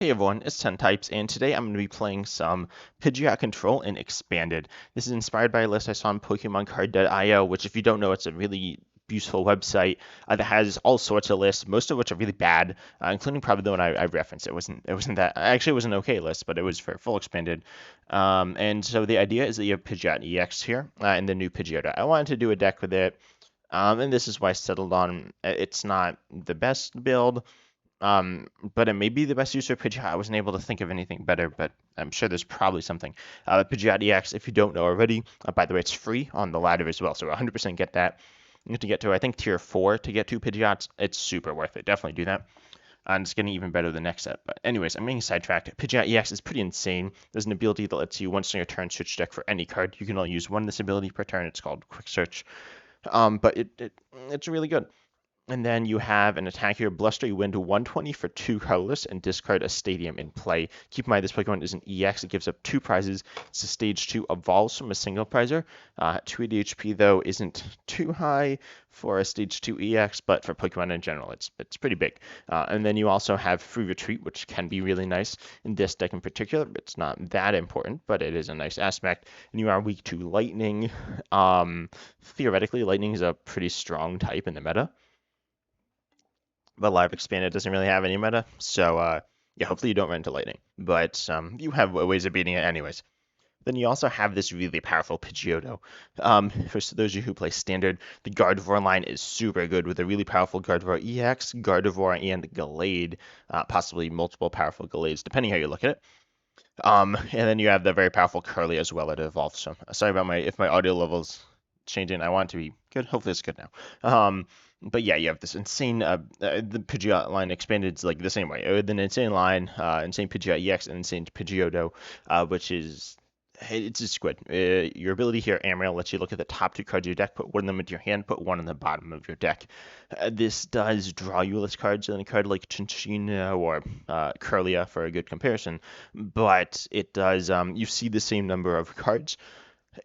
Hey everyone, it's 10 Types, and today I'm going to be playing some Pidgeot Control in Expanded. This is inspired by a list I saw on PokemonCard.io, which if you don't know, it's a really beautiful website that has all sorts of lists, most of which are really bad, including probably the one I referenced. It wasn't that, actually it was an okay list, but it was for full Expanded. And so the idea is that you have Pidgeot EX here, and the new Pidgeotto. I wanted to do a deck with it, and this is why I settled on it's not the best build. But it may be the best use for Pidgeot. I wasn't able to think of anything better, but I'm sure there's probably something. Pidgeot EX, if you don't know already, by the way, it's free on the ladder as well, so 100% get that. You have to get to, I think, tier 4 to get 2 Pidgeots. It's super worth it. Definitely do that. And it's getting even better the next set. But anyways, I'm getting sidetracked. Pidgeot EX is pretty insane. There's an ability that lets you, once on your turn, switch deck for any card. You can only use one of this ability per turn. It's called Quick Search. But it's really good. And then you have an attack here, Bluster. You win to 120 for 2 colorless and discard a stadium in play. Keep in mind this Pokemon is an EX. It gives up 2 prizes. It's a stage 2, evolves from a single prizer. 280 HP though isn't too high for a stage 2 EX, but for Pokemon in general, it's pretty big. And then you also have Free Retreat, which can be really nice in this deck in particular. It's not that important, but it is a nice aspect. And you are weak to Lightning. Theoretically, Lightning is a pretty strong type in the meta. But Live Expanded doesn't really have any meta, so yeah, hopefully you don't run into Lightning. But you have ways of beating it anyways. Then you also have this really powerful Pidgeotto. For those of you who play Standard, the Gardevoir line is super good with a really powerful Gardevoir EX, Gardevoir, and Gallade, possibly multiple powerful Gallades, depending how you look at it. And then you have the very powerful Curly as well. It evolves. So sorry about if my audio level's changing. I want it to be good. Hopefully it's good now. But yeah, you have this insane, the Pidgeot line expanded is like the same way. With an insane line, insane Pidgeot EX, and insane Pidgeotto, which is, it's just good. Your ability here, Amaryl, lets you look at the top 2 cards of your deck, put one of them into your hand, put one on the bottom of your deck. This does draw you less cards than a card like Chinchina or Curlia for a good comparison, but it does, you see the same number of cards,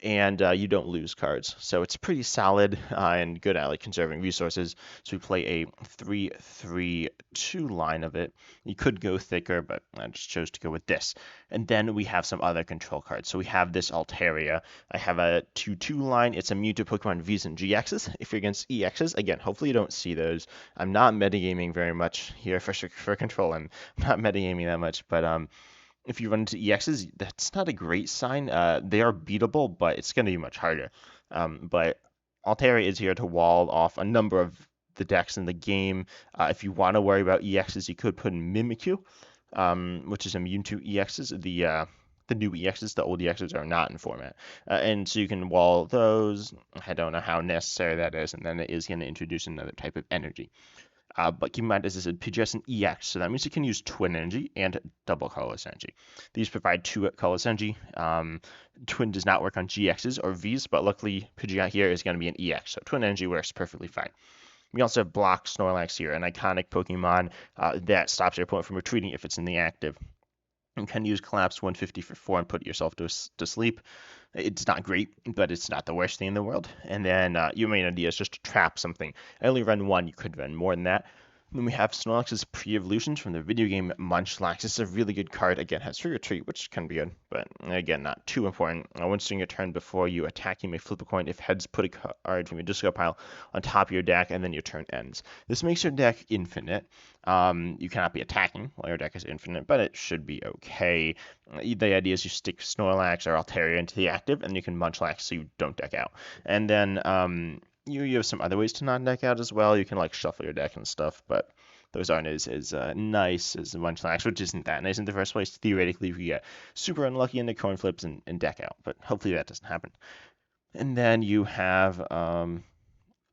and you don't lose cards. So it's pretty solid and good at like conserving resources. So we play a 3-3-2 line of it. You could go thicker, but I just chose to go with this. And then we have some other control cards. So we have this Altaria. I have a 2-2 line. It's immune to Pokemon Vs and GXs. If you're against EXs, again, hopefully you don't see those. I'm not metagaming very much here for control. I'm not metagaming that much, but if you run into EXs, that's not a great sign. They are beatable, but it's going to be much harder. But Altaria is here to wall off a number of the decks in the game. If you want to worry about EXs, you could put in Mimikyu, which is immune to EXs. The new EXs, the old EXs are not in format. And so you can wall those. I don't know how necessary that is. And then it is going to introduce another type of energy. But keep in mind, this is a Pidgeot and EX, so that means you can use Twin Energy and Double Colorless Energy. These provide 2 Colorless Energy. Twin does not work on GXs or Vs, but luckily Pidgeot here is going to be an EX, so Twin Energy works perfectly fine. We also have Block Snorlax here, an iconic Pokemon that stops your opponent from retreating if it's in the active. You can use Collapse 150 for 4 and put yourself to sleep. It's not great, but it's not the worst thing in the world. And then your main idea is just to trap something. I only run 1. You could run more than that. Then we have Snorlax's pre-evolutions from the video game Munchlax. This is a really good card. Again, has Free Retreat, which can be good, but again, not too important. Once during your turn before you attack, you may flip a coin. If heads, put a card from your discard pile on top of your deck, and then your turn ends. This makes your deck infinite. You cannot be attacking while your deck is infinite, but it should be okay. The idea is you stick Snorlax or Altaria into the active, and you can Munchlax so you don't deck out. And then you have some other ways to not deck out as well. You can like shuffle your deck and stuff, but those aren't as nice as the Munchlax, which isn't that nice in the first place. Theoretically, we get super unlucky in the coin flips and deck out, but hopefully that doesn't happen. And then you have,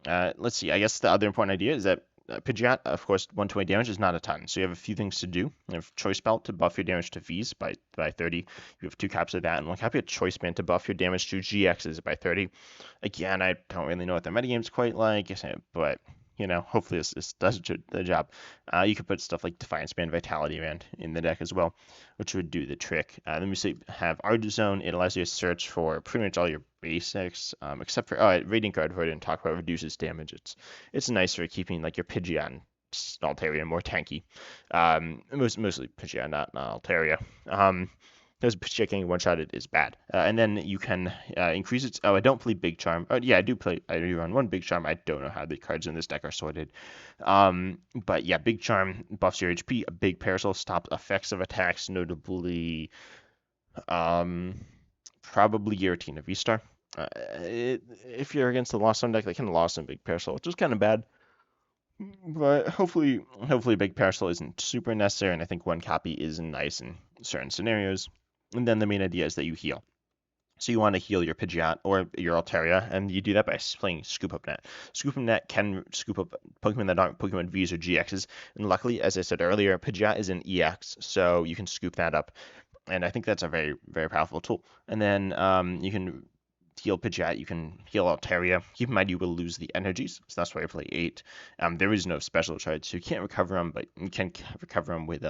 let's see, I guess the other important idea is that Pidgeot, of course, 120 damage is not a ton, so you have a few things to do. You have Choice Belt to buff your damage to Vs by 30. You have 2 copies of that, and 1 copy of Choice Band to buff your damage to GXs by 30. Again, I don't really know what the metagame's quite like, but you know, hopefully this does the job. You could put stuff like Defiance Band, Vitality Band in the deck as well, which would do the trick. Then we have Artazon. It allows you to search for pretty much all your basics, except for Radiant Gardevoir I didn't talk about, reduces damage. It's nice for keeping like your Pidgeot Altaria more tanky. Mostly Pidgeot, not Altaria. Because Pidgeot getting one-shotted is bad. And then you can increase its... Oh, I don't play Big Charm. Oh, yeah, I do run one Big Charm. I don't know how the cards in this deck are sorted. But yeah, Big Charm buffs your HP. A Big Parasol stops effects of attacks, notably probably Giratina V-Star. If you're against the Lost Zone deck, they can lost in Big Parasol, which is kind of bad. But hopefully Big Parasol isn't super necessary, and I think one copy is nice in certain scenarios. And then the main idea is that you heal. So you want to heal your Pidgeot or your Altaria, and you do that by playing Scoop Up Net. Scoop Up Net can scoop up Pokemon that aren't Pokemon Vs or GXs, and luckily, as I said earlier, Pidgeot is an EX, so you can scoop that up. And I think that's a very, very powerful tool. And then you can heal Pidgeot, you can heal Altaria. Keep in mind you will lose the energies, so that's why I play 8. There is no special charge, so you can't recover them, but you can recover them with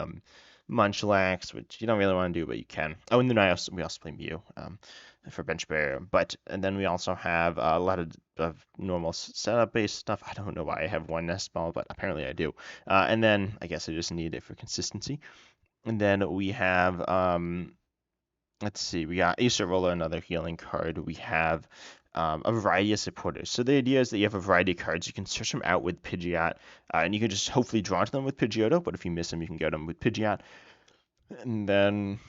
Munchlax, which you don't really want to do, but you can. Oh, and then we also play Mew for bench barrier. And then we also have a lot of normal setup-based stuff. I don't know why I have one Nest Ball, but apparently I do. And then I guess I just need it for consistency. And then we have, let's see, we got Acerola, another healing card. We have a variety of supporters. So the idea is that you have a variety of cards. You can search them out with Pidgeot, and you can just hopefully draw to them with Pidgeotto, but if you miss them, you can get them with Pidgeot. And then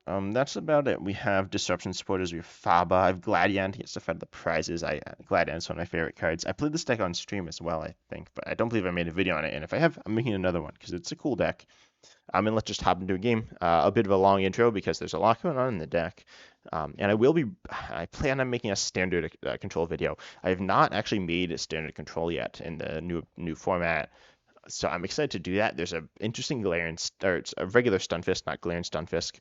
that's about it. We have Disruption supporters. We have Faba. I have Gladion. He has to fight the prizes. Gladion's one of my favorite cards. I played this deck on stream as well, I think, but I don't believe I made a video on it. And if I have, I'm making another one because it's a cool deck. And let's just hop into a game. A bit of a long intro because there's a lot going on in the deck. And I plan on making a standard control video. I have not actually made a standard control yet in the new format. So I'm excited to do that. There's an interesting it's a regular Stunfisk, not Galarian Stunfisk.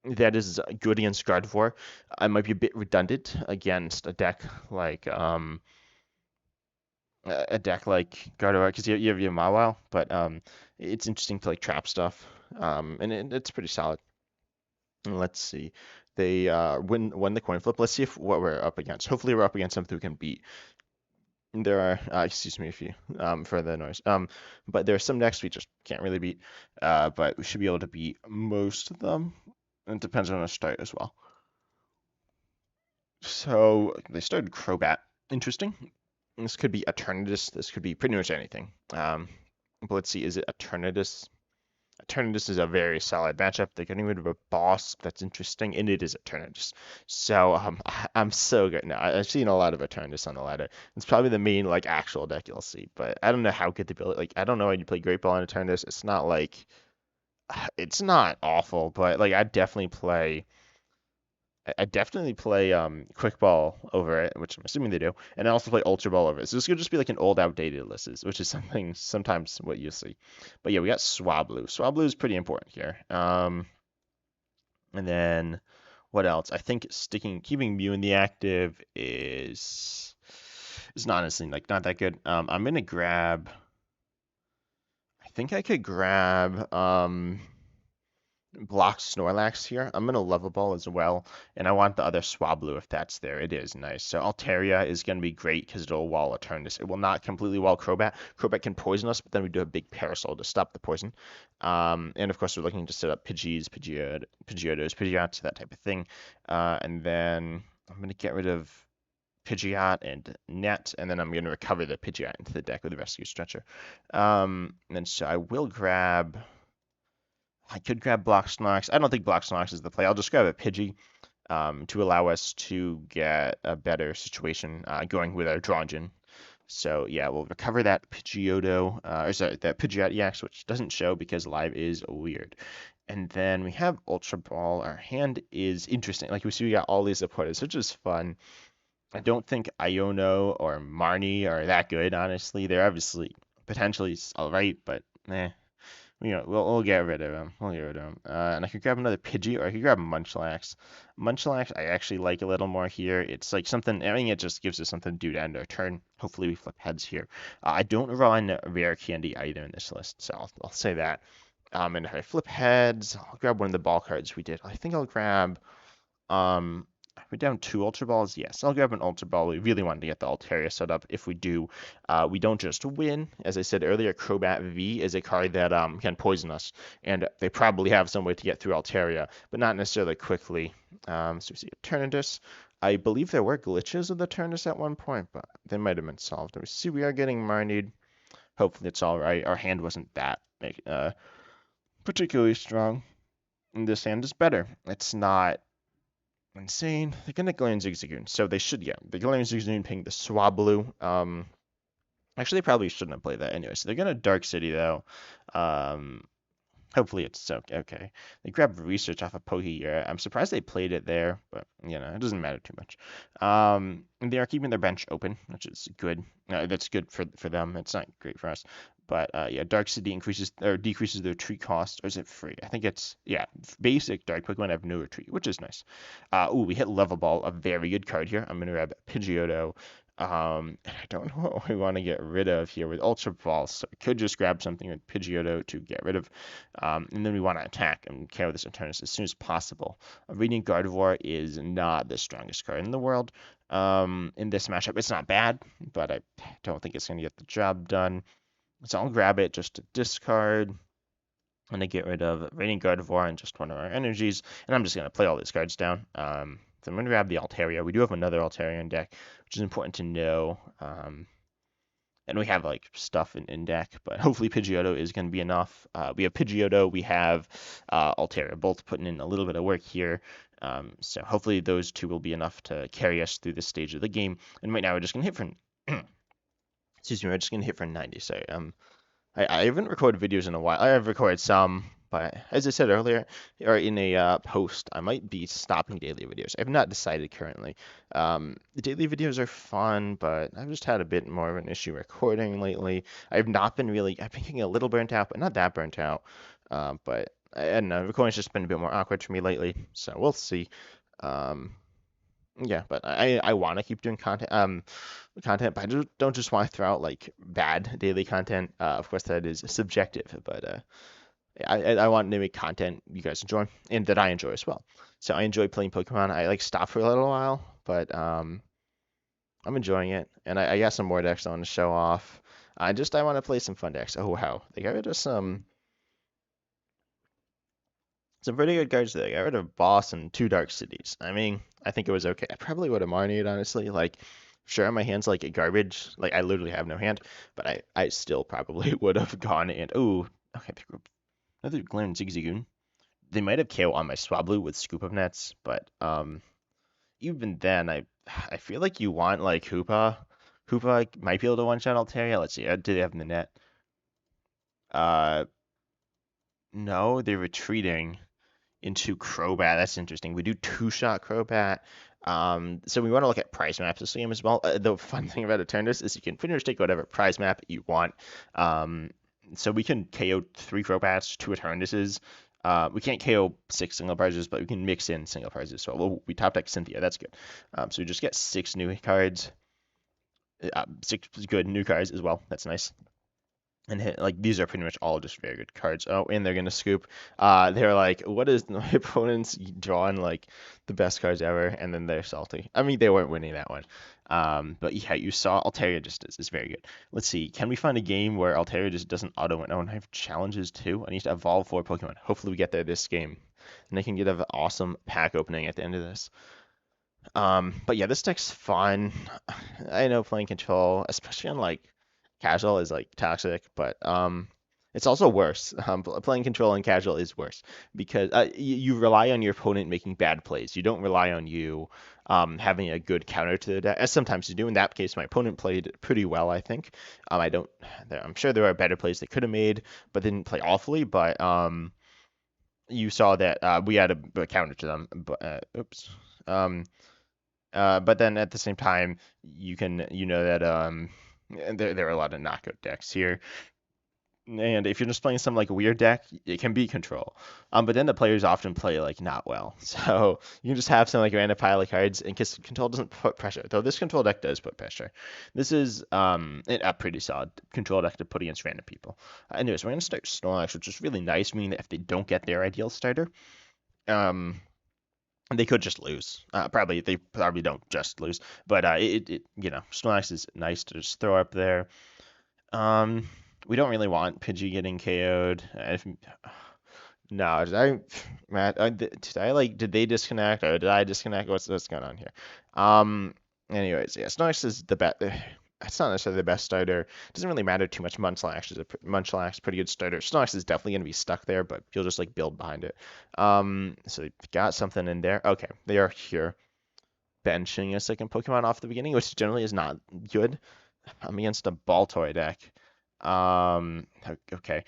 That is good against Gardevoir. I might be a bit redundant against a deck like Gardevoir because you have your Mawile, but it's interesting to like trap stuff, and it's pretty solid. And let's see, they won the coin flip. Let's see what we're up against. Hopefully we're up against something we can beat. There are excuse me if you for the noise, but there are some decks we just can't really beat, but we should be able to beat most of them. It depends on our start as well. So they started Crobat. Interesting. This could be Eternatus. This could be pretty much anything. But let's see. Is it Eternatus? Eternatus is a very solid matchup. They're getting rid of a boss. That's interesting. And it is Eternatus. So I'm so good now. I've seen a lot of Eternatus on the ladder. It's probably the main like actual deck you'll see. But I don't know how good the build. Like I don't know how you play Great Ball on Eternatus. It's not awful. But like I definitely play Quick Ball over it, which I'm assuming they do, and I also play Ultra Ball over it. So this could just be like an old, outdated list, which is sometimes what you see. But yeah, we got Swablu. Swablu is pretty important here. And then what else? I think keeping Mew in the active is honestly like not that good. I'm gonna grab. I think I could grab block Snorlax here. I'm going to Level Ball as well, and I want the other Swablu if that's there. It is nice. So Altaria is going to be great because it'll wall Eternatus. It will not completely wall Crobat. Crobat can poison us, but then we do a big Parasol to stop the poison. And of course, we're looking to set up Pidgeys, Pidgeotos, that type of thing. And then I'm going to get rid of Pidgeot and Net, and then I'm going to recover the Pidgeot into the deck with the Rescue Stretcher. And so I will grab... I could grab Block Snorlax. I don't think Block Snorlax is the play. I'll just grab a Pidgey to allow us to get a better situation going with our draw engine. So yeah, we'll recover that Pidgeotto, that Pidgeot EX, which doesn't show because live is weird. And then we have Ultra Ball. Our hand is interesting. Like we see, we got all these supporters, which is fun. I don't think Iono or Marnie are that good, honestly. They're obviously potentially all right, but we'll get rid of him. And I could grab another Pidgey, or I could grab Munchlax. Munchlax, I actually like a little more here. It's like something, I mean, it just gives us something to do to end our turn. Hopefully we flip heads here. I don't run Rare Candy either in this list, so I'll say that. And if I flip heads, I'll grab one of the ball cards we did. I think I'll grab, We're down 2 Ultra Balls. Yes, I'll grab an Ultra Ball. We really wanted to get the Altaria set up. If we do, we don't just win. As I said earlier, Crobat V is a card that can poison us, and they probably have some way to get through Altaria, but not necessarily quickly. So we see Eternatus. I believe there were glitches of the Eternatus at one point, but they might have been solved. We see we are getting Marnied. Hopefully it's all right. Our hand wasn't that particularly strong. And this hand is better. It's not insane. They're going to Gladion Zigzagoon, so they should, yeah. The Gladion Zigzagoon ping the Swablu. Actually, they probably shouldn't have played that anyway. So they're going to Dark City, though. Hopefully it's okay. They grabbed Research off of Pokégear. I'm surprised they played it there, but, you know, it doesn't matter too much. They are keeping their bench open, which is good. That's good for them. It's not great for us. But, yeah, Dark City increases or decreases their retreat cost. Or is it free? I think it's, yeah, basic Dark Pokemon have no retreat, which is nice. We hit Level Ball, a very good card here. I'm going to grab Pidgeotto. I don't know what we want to get rid of here with Ultra Ball, so we could just grab something with Pidgeotto to get rid of, and then we want to attack and KO this Eternatus as soon as possible. Radiant Gardevoir is not the strongest card in the world in this matchup. It's not bad, but I don't think it's going to get the job done. So I'll grab it just to discard. I'm going to get rid of Radiant Gardevoir and just one of our energies, and I'm just going to play all these cards down. So I'm going to grab the Altaria. We do have another Altaria in deck, which is important to know. And we have like stuff in deck, but hopefully Pidgeotto is going to be enough. We have Pidgeotto, we have Altaria, both putting in a little bit of work here. So hopefully those two will be enough to carry us through this stage of the game. And right now we're just going to hit for, excuse me, we're just going to hit for 90. Sorry. I haven't recorded videos in a while. I have recorded some, but as I said earlier, or in a post, I might be stopping daily videos. I have not decided currently. The daily videos are fun, but I've just had a bit more of an issue recording lately. I've been getting a little burnt out, but not that burnt out. But I don't know, recording's just been a bit more awkward for me lately, so we'll see. Yeah, but I want to keep doing content, but I don't just want to throw out like bad daily content. Of course, that is subjective, but I want to make content you guys enjoy and that I enjoy as well. So I enjoy playing Pokemon. I like stopped for a little while, but I'm enjoying it, and I got some more decks I want to show off. I want to play some fun decks. Oh wow, they got rid of some pretty good cards there. I got rid of Boss and 2 Dark Cities. I mean, I think it was okay. I probably would have Marnied, honestly. Like, sure, my hand's like garbage. Like, I literally have no hand, but I still probably would have gone and, ooh, okay, another Gladion Zigzagoon. They might have KO on my Swablu with Scoop Up Nets, but even then, I feel like you want, like, Hoopa. Hoopa might be able to one-shot Altaria. Let's see, do they have in the net? No, they're retreating into Crobat. That's interesting. We do 2-shot Crobat. So we want to look at prize maps this game as well. The fun thing about Eternatus is you can finish take whatever prize map you want. So we can KO 3 Crobats, 2 Eternatuses. We can't KO 6 single prizes, but we can mix in single prizes. So we top deck Cynthia. That's good. So we just get 6 new cards. 6 good new cards as well. That's nice. And hit, like, these are pretty much all just very good cards. Oh, and they're gonna scoop. They're like, what is my opponent's drawing like the best cards ever, and then they're salty. I mean, they weren't winning that one. But yeah, you saw Altaria just is very good. Let's see, can we find a game where Altaria just doesn't auto win? Oh, and I have challenges too. I need to evolve 4 Pokemon. Hopefully we get there this game, and I can get an awesome pack opening at the end of this. But yeah, this deck's fun. I know playing control, especially on like casual, is like toxic, but it's also worse. Playing control and casual is worse because you rely on your opponent making bad plays. You don't rely on you having a good counter to the deck, as sometimes you do. In that case, my opponent played pretty well, I think. I'm sure there are better plays they could have made, but didn't play awfully. But you saw that we had a counter to them. But oops. But then at the same time, you know that there are a lot of knockout decks here. And if you're just playing some like weird deck, it can be control. But then the players often play like not well. So you can just have some like random pile of cards, and because control doesn't put pressure. Though this control deck does put pressure. This is a pretty solid control deck to put against random people. Anyways, we're gonna start Snorlax, which is really nice, meaning that if they don't get their ideal starter, They could just lose. They probably don't just lose, but Snorlax is nice to just throw up there. Um, we don't really want Pidgey getting KO'd. No, Matt, did they disconnect or did I disconnect? What's going on here? Um, anyways, yeah, Snorlax is the best. It's not necessarily the best starter. It doesn't really matter too much. Munchlax, pretty good starter. Snorlax is definitely gonna be stuck there, but you'll just like build behind it. So we got something in there. Okay, they are here benching a second Pokemon off the beginning, which generally is not good. I'm against a Baltoy deck. Okay.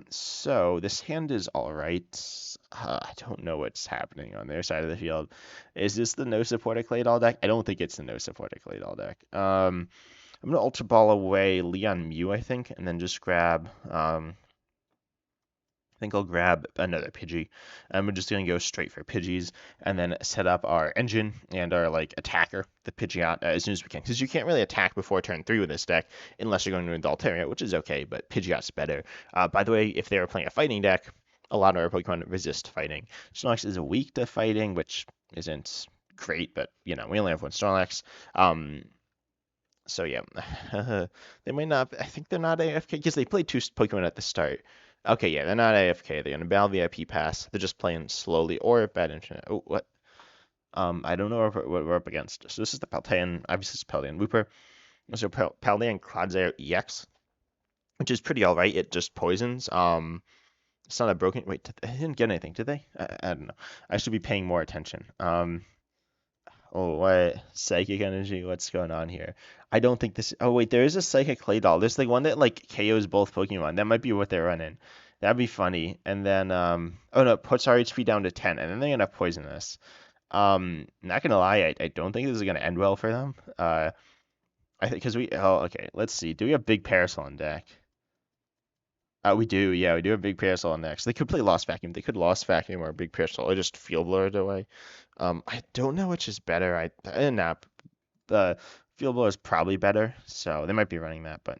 So this hand is all right. I don't know what's happening on their side of the field. Is this the no supporter Claydol deck? I don't think it's the no supporter Claydol deck. I'm gonna Ultra Ball away Leon Mew, I think, and then just grab I think I'll grab another Pidgey. And we're just going to go straight for Pidgeys and then set up our engine and our like attacker, the Pidgeot, as soon as we can. Because you can't really attack before turn 3 with this deck unless you're going to Altaria, which is okay, but Pidgeot's better. By the way, if they were playing a fighting deck, a lot of our Pokemon resist fighting. Snorlax is weak to fighting, which isn't great, but we only have one Snorlax. So yeah, they might not. I think they're not AFK because they played 2 Pokemon at the start. Okay, yeah, they're not AFK. They're gonna Battle VIP pass. They're just playing slowly or bad internet. Oh, what? I don't know what we're up against. So this is the Paldean. Obviously, it's Paldean Wooper. So Paldean Clodsire EX, which is pretty alright. It just poisons. It's not a broken. Wait, they didn't get anything, did they? I don't know. I should be paying more attention. Oh, what? Psychic energy? What's going on here? I don't think this. Oh, wait, there is a Psychic Clay Doll. There's like one that like KOs both Pokemon. That might be what they're running. That'd be funny. And then, oh no, puts our HP down to 10, and then they're gonna poison us. Not gonna lie, I don't think this is gonna end well for them. I think because okay, let's see. Do we have Big Parasol on deck? We do, yeah, we do have Big Parasol next. They could play Lost Vacuum. They could Lost Vacuum or Big Parasol or just Field Blower it away. I don't know which is better. The Field Blower is probably better, so they might be running that, but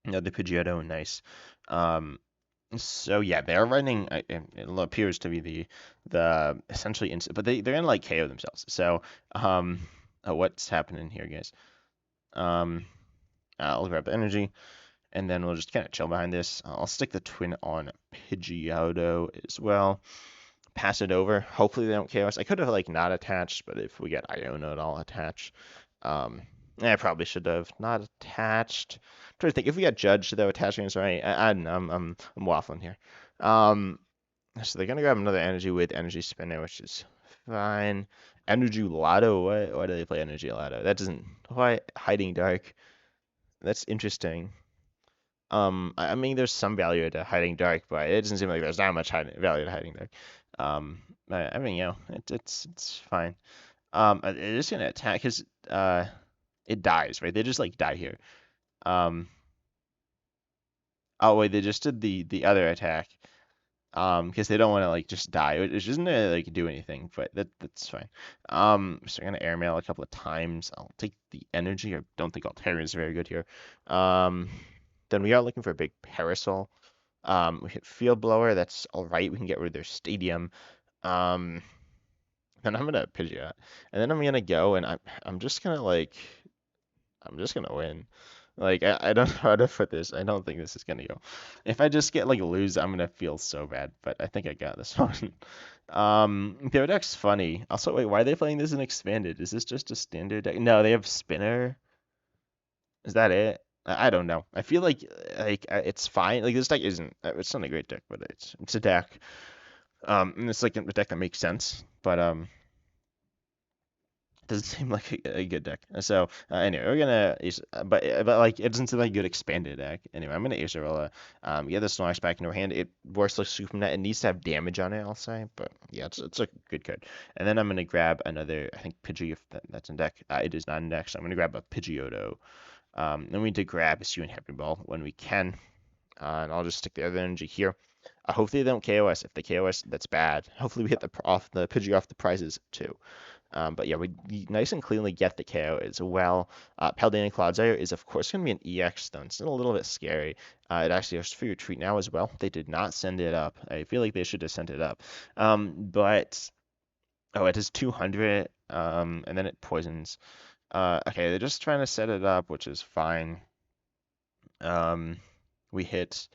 the Pidgeotto, nice. So yeah, they're running. It appears to be the essentially instant, but they're gonna like KO themselves. So what's happening here, guys? I'll grab the energy. And then we'll just kind of chill behind this. I'll stick the twin on Pidgeotto as well. Pass it over. Hopefully they don't KO us. I could have like not attached, but if we get Iono, I'll attach. I probably should have not attached. I'm trying to think if we got judged though, attaching is right. I don't know. I'm waffling here. So they're gonna grab another energy with energy spinner, which is fine. Energy Lotto. Why do they play Energy Lotto? That doesn't. Why hiding dark? That's interesting. I mean, there's some value to hiding dark, but it doesn't seem like there's that much value to hiding dark. I mean, it's fine. They're just gonna attack because it dies, right? They just like die here. Um, oh wait, they just did the other attack. Because they don't want to like just die, which isn't gonna like do anything, but that's fine. So I'm gonna airmail a couple of times. I'll take the energy. I don't think Altaria is very good here. Then we are looking for a Big Parasol. We hit Field Blower. That's all right. We can get rid of their Stadium. Then I'm gonna Pidgeot, and then I'm gonna go, and I'm just gonna win. Like I don't know how to put this. I don't think this is gonna go. If I just get like lose, I'm gonna feel so bad. But I think I got this one. Their deck's funny. Also, wait, why are they playing this in expanded? Is this just a standard deck? No, they have Spinner. Is that it? I don't know. I feel like it's fine. Like this deck isn't. It's not a great deck, but it's a deck. And it's like a deck that makes sense. But doesn't seem like a good deck. So anyway, we're gonna but like it doesn't seem like a good expanded deck. Anyway, I'm gonna Acerola. Get the Snorlax back into our hand. It works like Scoop Up Net. It needs to have damage on it, I'll say. But yeah, it's a good card. And then I'm gonna grab another. I think Pidgey if that's in deck. It is not in deck, so I'm gonna grab a Pidgeotto. Then we need to grab a Sue and Happy Ball when we can. And I'll just stick the other energy here. Hopefully they don't KO us. If they KO us, that's bad. Hopefully we hit the Pidgey off the prizes too. But yeah, we nice and cleanly get the KO as well. Paldean Clodsire is of course going to be an EX though. It's still a little bit scary. It actually goes for your treat now as well. They did not send it up. I feel like they should have sent it up. But Oh, it is 200, and then it poisons. Okay, they're just trying to set it up, which is fine. We hit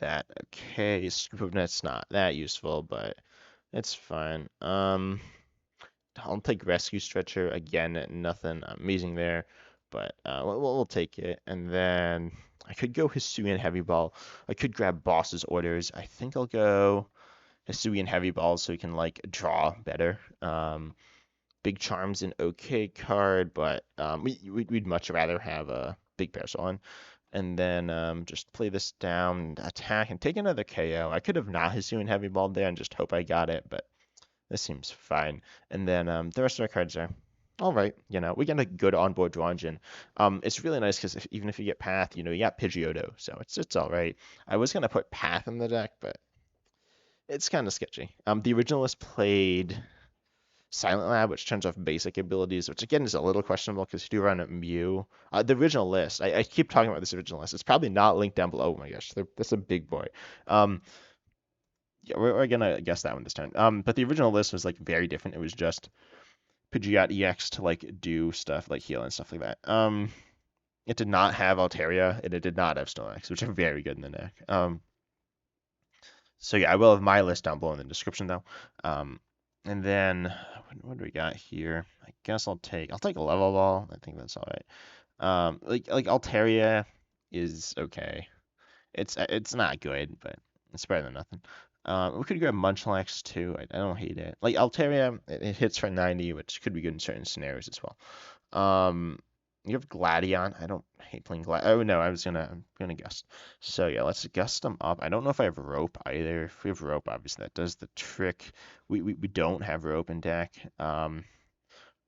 that. Okay, Scoop Up Net's not that useful, but it's fine. I'll take Rescue Stretcher again. Nothing amazing there, but we'll take it. And then I could go Hisuian Heavy Ball. I could grab Boss's Orders. I think I'll go Hisuian Heavy Ball so we can like draw better. Big Charm's an okay card, but we'd much rather have a Big Parasol on. And then just play this down, attack, and take another KO. I could have not Hisuian Heavy Ball there and just hope I got it, but this seems fine. And then the rest of our cards are all right. You know, we get a good onboard draw engine. It's really nice because even if you get Path, you know, you got Pidgeotto, so it's all right. I was gonna put Path in the deck, but it's kind of sketchy. The originalist played Silent Lab, which turns off basic abilities, which again is a little questionable because you do run a Mew. The original list, I keep talking about this original list. It's probably not linked down below. Oh my gosh, that's a big boy. Yeah, we're gonna guess that one this turn. But the original list was like very different. It was just Pidgeot EX to like do stuff like heal and stuff like that. It did not have Altaria and it did not have Snorlax, which are very good in the deck. So yeah, I will have my list down below in the description though. And then what do we got here? I guess I'll take a Level Ball. I think that's all right. Like Altaria is okay. It's not good, but it's better than nothing. We could grab Munchlax too. I don't hate it. Like Altaria, it hits for 90, which could be good in certain scenarios as well. You have Gladion. I don't hate playing Gladion. Oh no, I'm gonna gust. So yeah, let's gust them up. I don't know if I have rope either. If we have rope, obviously that does the trick. We don't have rope in deck.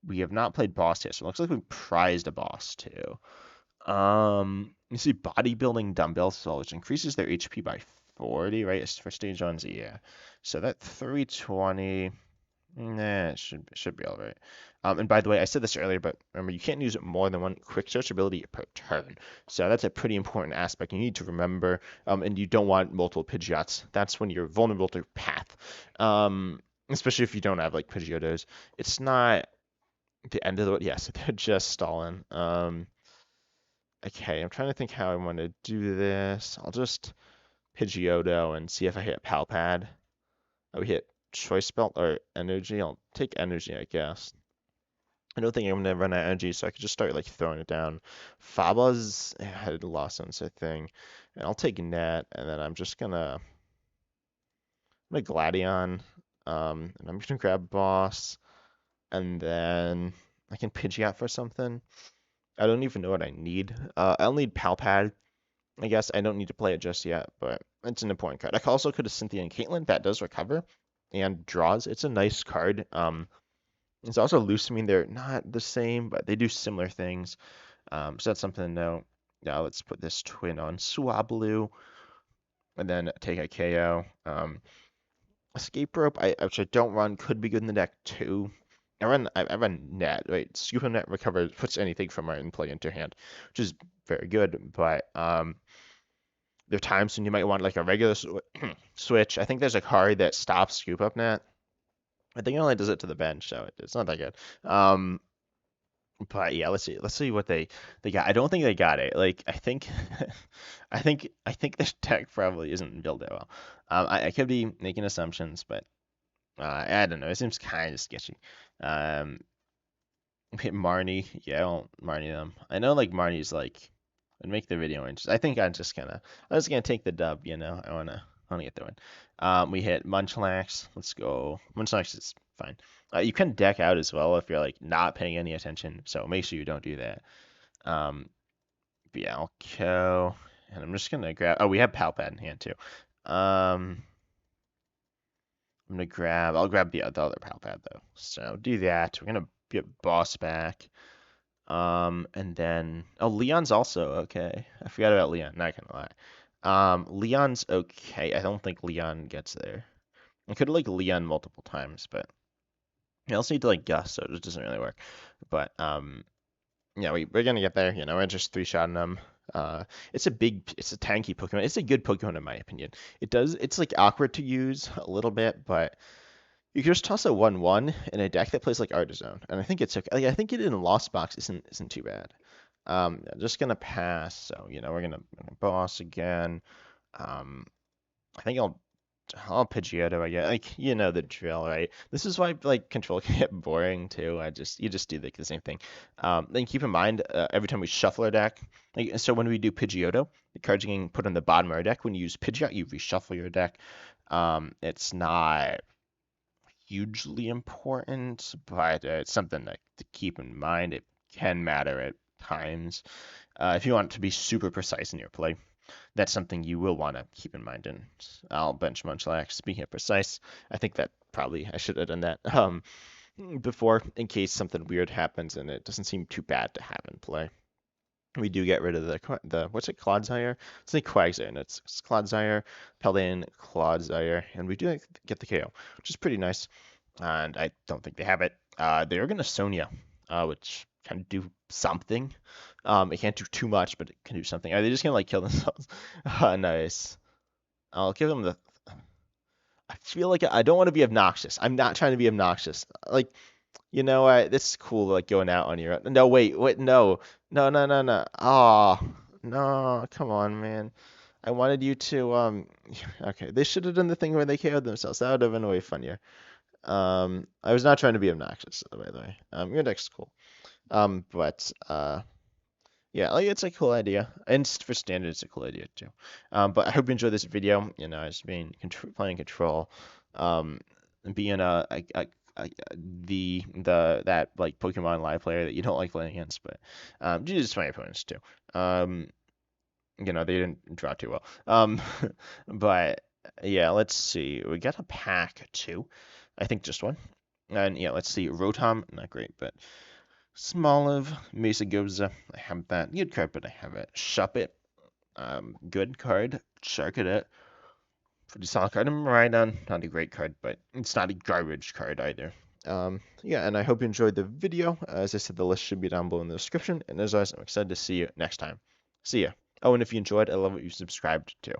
We have not played boss yet, so it looks like we prized a boss too. You see bodybuilding dumbbells, so which increases their HP by 40, right? It's for stage ones, yeah. So that 320, nah, it should be all right. And by the way, I said this earlier, but remember, you can't use more than one quick search ability per turn. So that's a pretty important aspect you need to remember. And you don't want multiple Pidgeots. That's when you're vulnerable to Path. Especially if you don't have like Pidgeotos. It's not the end of the world. Yes, they're just stalling. Okay, I'm trying to think how I want to do this. I'll just Pidgeotto and see if I hit Pal Pad. Oh, we hit Choice Belt or Energy. I'll take Energy, I guess. I don't think I'm gonna run out of energy, so I could just start like throwing it down. Faba's had lost on a thing, and I'll take Net, and then I'm gonna Gladion, and I'm gonna grab Boss, and then I can Pidgeot for something. I don't even know what I need. I'll need Pal Pad. I guess I don't need to play it just yet, but it's an important card. I also could have Cynthia Caitlin. That does recover and draws. It's a nice card. It's also loose. I mean, they're not the same, but they do similar things. So that's something to know. Now let's put this twin on Swablu, and then take a KO. Escape Rope, which I don't run, could be good in the deck too. I run Net, right? Scoop Up Net recovers, puts anything from our in play into your hand, which is very good. But there are times when you might want like a regular switch. I think there's a card that stops Scoop Up Net. I think it only does it to the bench, so it's not that good. But yeah, let's see what they got. I don't think they got it. Like I think I think this deck probably isn't built that well. I could be making assumptions, but I don't know. It seems kind of sketchy. Hit Marnie, yeah, I won't Marnie them. I know like Marnie's like would make the video interesting. I think I'm just gonna take the dub. You know, I wanna get the win. We hit Munchlax. Let's go. Munchlax is fine. You can deck out as well if you're like not paying any attention. So make sure you don't do that. Bialco, and I'm just gonna grab. Oh, we have Pal Pad in hand too. I'm gonna grab. I'll grab the other Pal Pad though. So do that. We're gonna get Boss back. And then Leon's also okay. I forgot about Leon. Not gonna lie. Leon's okay. I don't think Leon gets there. I could like Leon multiple times, but I also need to like Gus, so it just doesn't really work. But yeah, we're gonna get there. You know, we're just three-shotting them. It's a tanky Pokemon. It's a good Pokemon in my opinion. It's like awkward to use a little bit, but You can just toss a 1/1 in a deck that plays like Artazon, and I think it's okay. Like, I think it in Lost Box isn't too bad. I'm just gonna pass. So we're gonna boss again. I think I'll Pidgeotto, I guess. Like, the drill, right? This is why like control can get boring too. You just do like the same thing. Then keep in mind every time we shuffle our deck, like so when we do Pidgeotto, the cards are getting put on the bottom of our deck. When you use Pidgeot, you reshuffle your deck. It's not hugely important, but it's something to keep in mind. It can matter at times. If you want to be super precise in your play, that's something you will want to keep in mind. And I'll bench Munchlax. Speaking of precise, I think that probably I should have done that before in case something weird happens and it doesn't seem too bad to have in play. We do get rid of the what's it, Clodsire? It's like Quagsire, and it's Clodsire, Paldean, Clodsire, and we do get the KO, which is pretty nice. And I don't think they have it. They're gonna Sonia, which can do something. It can't do too much, but it can do something. Are they just gonna like kill themselves? Nice. I'll give them the. I feel like I don't want to be obnoxious. I'm not trying to be obnoxious. Like, this is cool, like going out on your own. No, wait, no. No, no, no, no. Oh, no, come on, man. I wanted you to, okay, they should have done the thing where they KO'd themselves. That would have been way funnier. I was not trying to be obnoxious, by the way. Your deck's cool. But, yeah, like it's a cool idea, and for standard, it's a cool idea too. But I hope you enjoyed this video. As being playing control, being that like Pokemon live player that you don't like playing against, but just my opponents too. They didn't draw too well. But yeah, let's see. We got a pack too. I think just one. And yeah, let's see. Rotom, not great, but Smoliv, Mesagoza, I have that. Good card, but I have it. Shuppet, good card. Charcadet, pretty solid card. And Miraidon, not a great card, but it's not a garbage card either. Yeah, and I hope you enjoyed the video. As I said, the list should be down below in the description. And as always, I'm excited to see you next time. See ya. Oh, and if you enjoyed, I love what you subscribed to.